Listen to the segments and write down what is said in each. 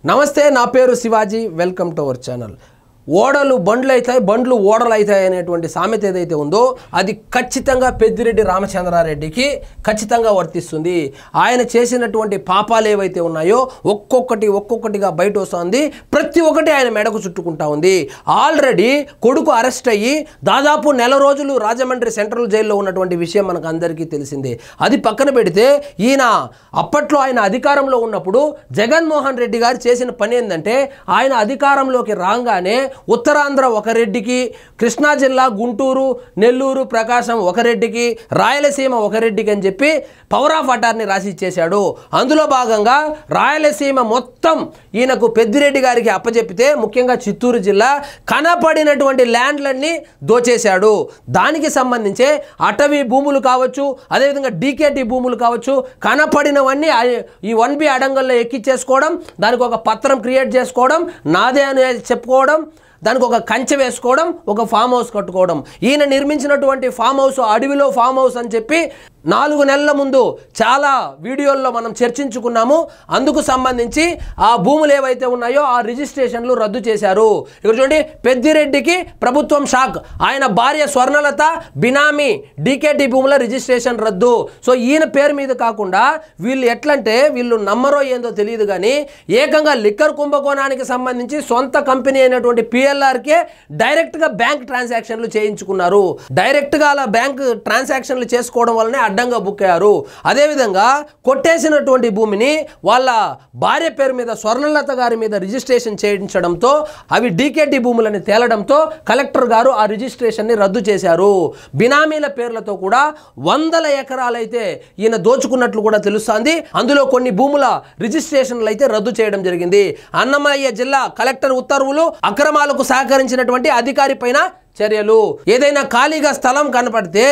నమస్తే, నా పేరు Shivaji. Welcome to our channel. ఓడలు బండ్లు అవుతాయి, బండ్లు ఓడలు అవుతాయి అనేటువంటి సామెత ఏదైతే ఉందో అది ఖచ్చితంగా పెద్దిరెడ్డి రామచంద్రారెడ్డికి ఖచ్చితంగా వర్తిస్తుంది. ఆయన చేసినటువంటి పాపాలు ఏవైతే ఉన్నాయో ఒక్కొక్కటిగా బయట వస్తుంది. ప్రతి ఒక్కటి ఆయన మెడకు చుట్టుకుంటా ఉంది. ఆల్రెడీ కొడుకు అరెస్ట్ అయ్యి దాదాపు నెల రోజులు రాజమండ్రి సెంట్రల్ జైల్లో ఉన్నటువంటి విషయం మనకు అందరికీ తెలిసిందే. అది పక్కన పెడితే ఈయన అప్పట్లో ఆయన అధికారంలో ఉన్నప్పుడు జగన్మోహన్ రెడ్డి గారు చేసిన పని ఏంటంటే, ఆయన అధికారంలోకి రాగానే ఉత్తరాంధ్ర ఒక రెడ్డికి, కృష్ణా జిల్లా, గుంటూరు, నెల్లూరు, ప్రకాశం ఒక రెడ్డికి, రాయలసీమ ఒక రెడ్డికి అని చెప్పి పవర్ ఆఫ్ అటార్నీ రాసి ఇచ్చేశాడు. అందులో భాగంగా రాయలసీమ మొత్తం ఈయనకు పెద్దిరెడ్డి గారికి అప్పచెప్పితే, ముఖ్యంగా చిత్తూరు జిల్లా కనపడినటువంటి ల్యాండ్లన్నీ దోచేశాడు. దానికి సంబంధించే అటవీ భూములు కావచ్చు, అదేవిధంగా డీకేటీ భూములు కావచ్చు, కనపడినవన్నీ ఈ 1B అడంగల్లో ఎక్కిచ్చేసుకోవడం, దానికి ఒక పత్రం క్రియేట్ చేసుకోవడం, నాదే అని చెప్పుకోవడం, దానికి ఒక కంచె వేసుకోవడం, ఒక ఫామ్ హౌస్ కట్టుకోవడం. ఈయన నిర్మించినటువంటి ఫామ్ హౌస్ అడవిలో ఫామ్ హౌస్ అని చెప్పి 4 నెలల ముందు చాలా వీడియోల్లో మనం చర్చించుకున్నాము. అందుకు సంబంధించి ఆ భూములు ఏవైతే ఉన్నాయో ఆ రిజిస్ట్రేషన్లు రద్దు చేశారు. ఇక్కడ చూడండి, పెద్దిరెడ్డికి ప్రభుత్వం షాక్. ఆయన భార్య స్వర్ణలత బినామీ డీకేటీ భూముల రిజిస్ట్రేషన్ రద్దు. సో ఈయన పేరు మీద కాకుండా వీళ్ళు ఎట్లంటే, వీళ్ళు నమ్మరో ఏందో తెలియదు కానీ ఏకంగా లిక్కర్ కుంభకోణానికి సంబంధించి సొంత కంపెనీ అయినటువంటి PLRకే డైరెక్ట్గా బ్యాంక్ ట్రాన్సాక్షన్లు చేయించుకున్నారు. డైరెక్ట్గా అలా బ్యాంక్ ట్రాన్సాక్షన్లు చేసుకోవడం వల్లనే అడ్డంగా బుక్ అయ్యారు. అదేవిధంగా కొట్టేసినటువంటి భూమిని వాళ్ళ భార్య పేరు మీద, స్వర్ణలత గారి మీద రిజిస్ట్రేషన్ చేయించడంతో అవి డీకేటీ భూములని తేలడంతో కలెక్టర్ గారు ఆ రిజిస్ట్రేషన్ని రద్దు చేశారు. బినామీల పేర్లతో కూడా 100 ఎకరాలైతే ఈయన దోచుకున్నట్లు కూడా తెలుస్తోంది. అందులో కొన్ని భూముల రిజిస్ట్రేషన్లు అయితే రద్దు చేయడం జరిగింది. అన్నమయ్య జిల్లా కలెక్టర్ ఉత్తర్వులు, అక్రమాలకు సహకరించినటువంటి అధికారి పైన చర్యలు. ఏదైనా ఖాళీగా స్థలం కనపడితే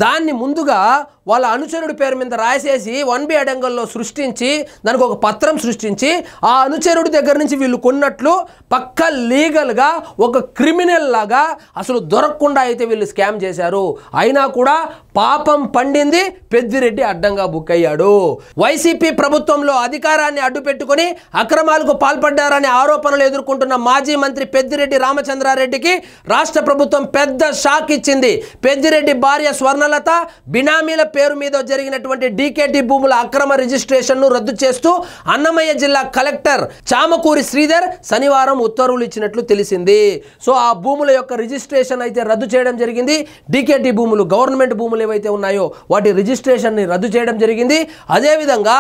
దాన్ని ముందుగా వాళ్ళ అనుచరుడి పేరు మీద రాసేసి 1B అడంగల్లో సృష్టించి దానికి ఒక పత్రం సృష్టించి ఆ అనుచరుడి దగ్గర నుంచి వీళ్ళు కొన్నట్లు పక్క లీగల్గా ఒక క్రిమినల్ లాగా అసలు దొరకకుండా అయితే వీళ్ళు స్కామ్ చేశారు. అయినా కూడా పాపం పండింది, పెద్దిరెడ్డి అడ్డంగా బుక్ అయ్యాడు. వైసీపీ ప్రభుత్వంలో అధికారాన్ని అడ్డుపెట్టుకుని అక్రమాలకు పాల్పడ్డారనే ఆరోపణలు ఎదుర్కొంటున్న మాజీ మంత్రి పెద్దిరెడ్డి రామచంద్రారెడ్డికి రాష్ట్ర ప్రభుత్వం పెద్ద షాక్ ఇచ్చింది. పెద్దిరెడ్డి భార్య స్వర్ణలత బినామీల పేరు మీద జరిగినటువంటి డీకేటీ భూముల అక్రమ రిజిస్ట్రేషన్ను రద్దు చేస్తూ అన్నమయ్య జిల్లా కలెక్టర్ చామకూరి శ్రీధర్ శనివారం ఉత్తర్వులు ఇచ్చినట్లు తెలిసింది. సో ఆ భూముల యొక్క రిజిస్ట్రేషన్ అయితే రద్దు చేయడం జరిగింది. డీకేటీ భూములు, గవర్నమెంట్ భూములు ఏవైతే ఉన్నాయో వాటి రిజిస్ట్రేషన్ని రద్దు చేయడం జరిగింది. అదేవిధంగా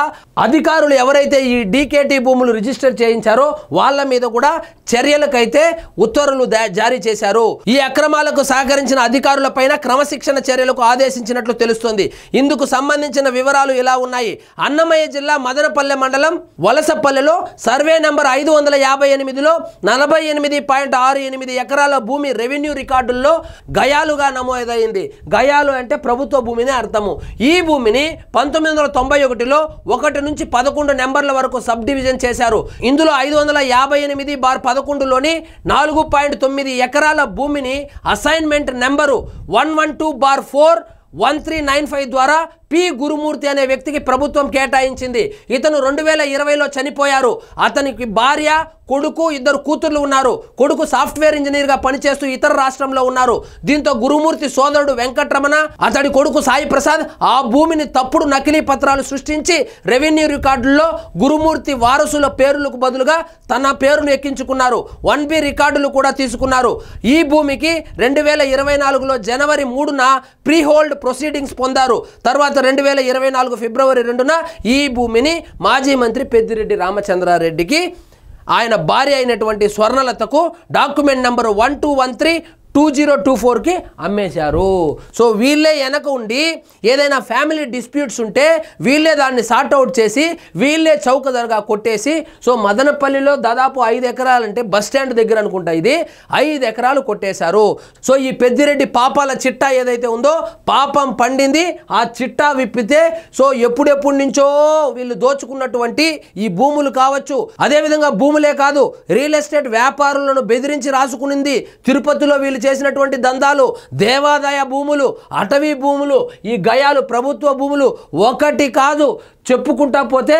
అధికారులు ఎవరైతే ఈ డీకేటీ భూములు రిజిస్టర్ చేయించారో వాళ్ళ మీద కూడా చర్యలకైతే ఉత్తర్వులు జారీ చేశారు. ఈ అక్రమాలకు సహకరించిన అధికారులపైన క్రమశిక్షణ చర్యలకు ఆదేశించినట్లు తెలుస్తోంది. ఇందుకు సంబంధించిన వివరాలు ఇలా ఉన్నాయి. అన్నమయ్య జిల్లా మదనపల్లె మండలం వలసపల్లెలో సర్వే నంబర్ 558లో 48.68 ఎకరాల భూమి రెవెన్యూ రికార్డుల్లో గయాలుగా నమోదైంది. గయాలు అంటే ప్రభుత్వ భూమిని అర్థము. ఈ భూమిని 1991లో 1 నుంచి 11 నెంబర్ల వరకు సబ్ డివిజన్ చేశారు. ఇందులో 558/11లోని 4.9 ఎకరాల భూమిని అసైన్మెంట్ నెంబరు 112/41395 ద్వారా పి గురుమూర్తి అనే వ్యక్తికి ప్రభుత్వం కేటాయించింది. ఇతను 2020లో చనిపోయారు. అతనికి భార్య, కొడుకు, 2 కూతుర్లు ఉన్నారు. కొడుకు సాఫ్ట్వేర్ ఇంజనీర్గా పనిచేస్తూ ఇతర రాష్ట్రంలో ఉన్నారు. దీంతో గురుమూర్తి సోదరుడు వెంకటరమణ, అతడి కొడుకు సాయి ప్రసాద్ ఆ భూమిని తప్పుడు నకిలీ పత్రాలు సృష్టించి రెవెన్యూ రికార్డుల్లో గురుమూర్తి వారసుల పేర్లకు బదులుగా తన పేరును ఎక్కించుకున్నారు. 1B రికార్డులు కూడా తీసుకున్నారు. ఈ భూమికి 2024లో జనవరి 3న ప్రీ హోల్డ్ ప్రొసీడింగ్స్ పొందారు. తర్వాత 2024 ఫిబ్రవరి 2న ఈ భూమిని మాజీ మంత్రి పెద్దిరెడ్డి రామచంద్రారెడ్డికి ఆయన భార్య అయినటువంటి స్వర్ణలతకు డాక్యుమెంట్ నెంబర్ 1213/2024కి అమ్మేశారు. సో వీళ్ళే వెనక ఉండి ఏదైనా ఫ్యామిలీ డిస్ప్యూట్స్ ఉంటే వీళ్ళే దాన్ని సార్ట్అవుట్ చేసి వీళ్ళే చౌకదరగా కొట్టేసి, సో మదనపల్లిలో దాదాపు 5 ఎకరాలంటే బస్ స్టాండ్ దగ్గర అనుకుంటా, ఇది 5 ఎకరాలు కొట్టేశారు. సో ఈ పెద్దిరెడ్డి పాపాల చిట్టా ఏదైతే ఉందో పాపం పండింది. ఆ చిట్టా విప్పితే సో ఎప్పుడెప్పటి నుంచో వీళ్ళు దోచుకున్నటువంటి ఈ భూములు కావచ్చు, అదేవిధంగా భూములే కాదు రియల్ ఎస్టేట్ వ్యాపారులను బెదిరించి రాసుకునింది. తిరుపతిలో వీళ్ళు చేసినటువంటి దందాలు, దేవాదాయ భూములు, అటవీ భూములు, ఈ గయాలు ప్రభుత్వ భూములు ఒకటి కాదు చెప్పుకుంటా పోతే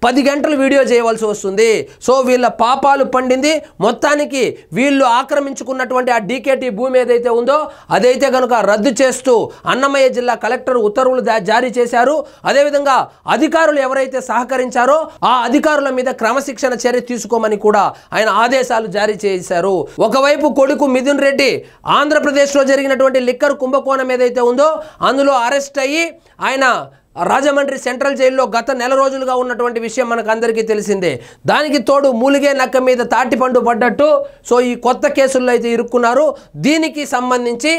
10 గంటలు వీడియో చేయవలసి వస్తుంది. సో వీళ్ళ పాపాలు పండింది. మొత్తానికి వీళ్ళు ఆక్రమించుకున్నటువంటి ఆ డీకేటీ భూమి ఏదైతే ఉందో అదైతే కనుక రద్దు చేస్తూ అన్నమయ్య జిల్లా కలెక్టర్ ఉత్తర్వులు జారీ చేశారు. అదేవిధంగా అధికారులు ఎవరైతే సహకరించారో ఆ అధికారుల మీద క్రమశిక్షణ చర్య తీసుకోమని కూడా ఆయన ఆదేశాలు జారీ చేశారు. ఒకవైపు కొడుకు మిథున్ రెడ్డి ఆంధ్రప్రదేశ్లో జరిగినటువంటి లిక్కర్ కుంభకోణం ఏదైతే ఉందో అందులో అరెస్ట్ అయ్యి ఆయన రాజమండ్రి సెంట్రల్ జైల్లో గత నెల రోజులుగా ఉన్నటువంటి విషయం మనకు అందరికీ తెలిసిందే. దానికి తోడు మూలిగే నక్క మీద తాటిపండు పడ్డట్టు సో ఈ కొత్త కేసుల్లో అయితే ఇరుక్కున్నారు. దీనికి సంబంధించి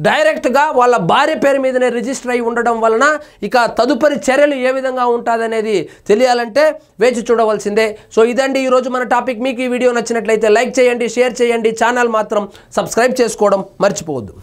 డైరెక్ట్గా వాళ్ళ భార్య పేరు మీదనే రిజిస్టర్ అయి ఉండడం వలన ఇక తదుపరి చర్యలు ఏ విధంగా ఉంటుందనేది తెలియాలంటే వేచి చూడవలసిందే. సో ఇదండి ఈరోజు మన టాపిక్. మీకు ఈ వీడియో నచ్చినట్లయితే లైక్ చేయండి, షేర్ చేయండి, ఛానల్ మాత్రం సబ్స్క్రైబ్ చేసుకోవడం మర్చిపోవద్దు.